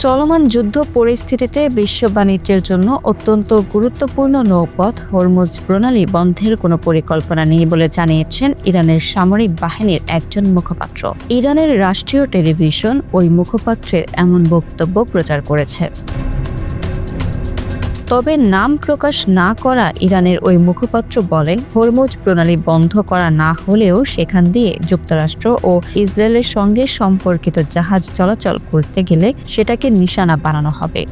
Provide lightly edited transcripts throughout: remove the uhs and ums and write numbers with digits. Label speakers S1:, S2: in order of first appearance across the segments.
S1: চলমান যুদ্ধ পরিস্থিতিতে বিশ্ব বাণিজ্যের জন্য অত্যন্ত গুরুত্বপূর্ণ নৌপথ হরমুজ প্রণালী বন্ধের কোনো পরিকল্পনা নেই বলে জানিয়েছেন ইরানের সামরিক বাহিনীর একজন মুখপাত্র। ইরানের রাষ্ট্রীয় টেলিভিশন ওই মুখপাত্রের এমন বক্তব্য প্রচার করেছে। তবে নাম প্রকাশ না করা ইরানের ওই মুখপাত্র বলেন, হরমুজ প্রণালী বন্ধ করা না হলেও সেখান দিয়ে যুক্তরাষ্ট্র ও ইসরায়েলের সঙ্গে সম্পর্কিত জাহাজ চলাচল করতে গেলে সেটাকে নিশানা বানানো হবে।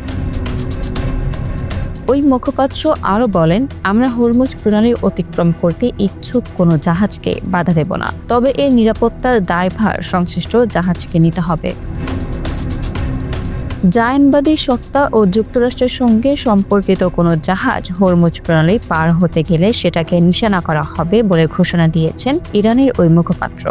S1: ওই মুখপাত্র আরও বলেন, আমরা হরমুজ প্রণালী অতিক্রম করতে ইচ্ছুক কোনো জাহাজকে বাধা দেব না, তবে এর নিরাপত্তার দায়ভার সংশ্লিষ্ট জাহাজকে নিতে হবে। জায়নবাদী সত্তা ও যুক্তরাষ্ট্রের সঙ্গে সম্পর্কিত কোনো জাহাজ হরমুজ প্রণালী পার হতে গেলে সেটাকে নিশানা করা হবে বলে ঘোষণা দিয়েছেন ইরানের ওই মুখপাত্র।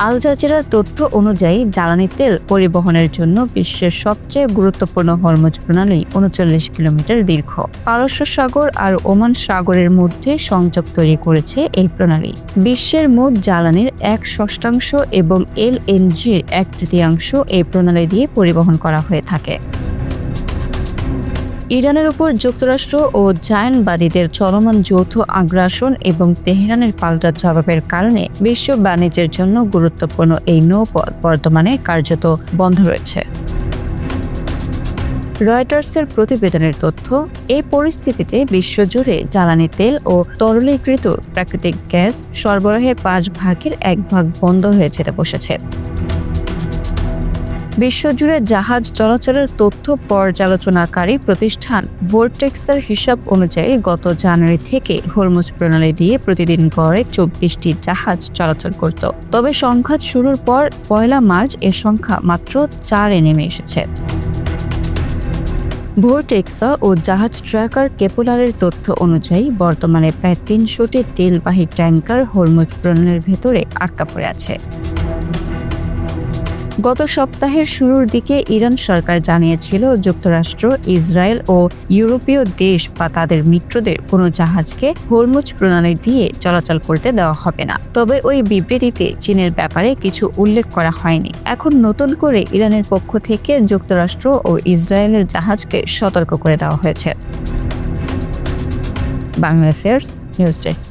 S1: আল জাজিরার তথ্য অনুযায়ী জ্বালানি তেল পরিবহনের জন্য বিশ্বের সবচেয়ে গুরুত্বপূর্ণ হরমুজ প্রণালী 39 কিলোমিটার দীর্ঘ। পারস্য সাগর আর ওমান সাগরের মধ্যে সংযোগ তৈরি করেছে এই প্রণালী। বিশ্বের মোট জ্বালানির 1/6 এবং এলএনজির 1/3 এই প্রণালী দিয়ে পরিবহন করা হয়ে থাকে। ইরানের উপর যুক্তরাষ্ট্র ও জায়নবাদীদের চলমান যৌথ আগ্রাসন এবং তেহরানের পাল্টা জবাবের কারণে বিশ্ব বাণিজ্যের জন্য গুরুত্বপূর্ণ এই নৌপথ বর্তমানে কার্যত বন্ধ রয়েছে। রয়টার্সের প্রতিবেদনের তথ্য, এই পরিস্থিতিতে বিশ্বজুড়ে জ্বালানি তেল ও তরলীকৃত প্রাকৃতিক গ্যাস সরবরাহের 1/5 বন্ধ হয়ে যেতে বসেছে। বিশ্বজুড়ে জাহাজ চলাচলের তথ্য পর্যালোচনাকারী প্রতিষ্ঠান ভোর্টেক্সের হিসাব অনুযায়ী গত জানুয়ারি থেকে হরমুজ প্রণালী দিয়ে প্রতিদিন গড়ে 24টি জাহাজ চলাচল করত। তবে সংঘাত শুরুর পর 1 মার্চ এর সংখ্যা মাত্র 4-এ নেমে এসেছে। ভোর্টেক্সা ও জাহাজ ট্র্যাকার কেপলারের তথ্য অনুযায়ী বর্তমানে প্রায় 300টি তেলবাহী ট্যাঙ্কার হরমুজ প্রণালীর ভেতরে আটকা পড়ে আছে। গত সপ্তাহের শুরুর দিকে ইরান সরকার জানিয়েছিল, যুক্তরাষ্ট্র, ইসরায়েল ও ইউরোপীয় দেশ বা তাদের মিত্রদের কোনো জাহাজকে হরমুজ প্রণালী দিয়ে চলাচল করতে দেওয়া হবে না। তবে ওই বিবৃতিতে চীনের ব্যাপারে কিছু উল্লেখ করা হয়নি। এখন নতুন করে ইরানের পক্ষ থেকে যুক্তরাষ্ট্র ও ইসরায়েলের জাহাজকে সতর্ক করে দেওয়া হয়েছে। Bangla affairs news desk.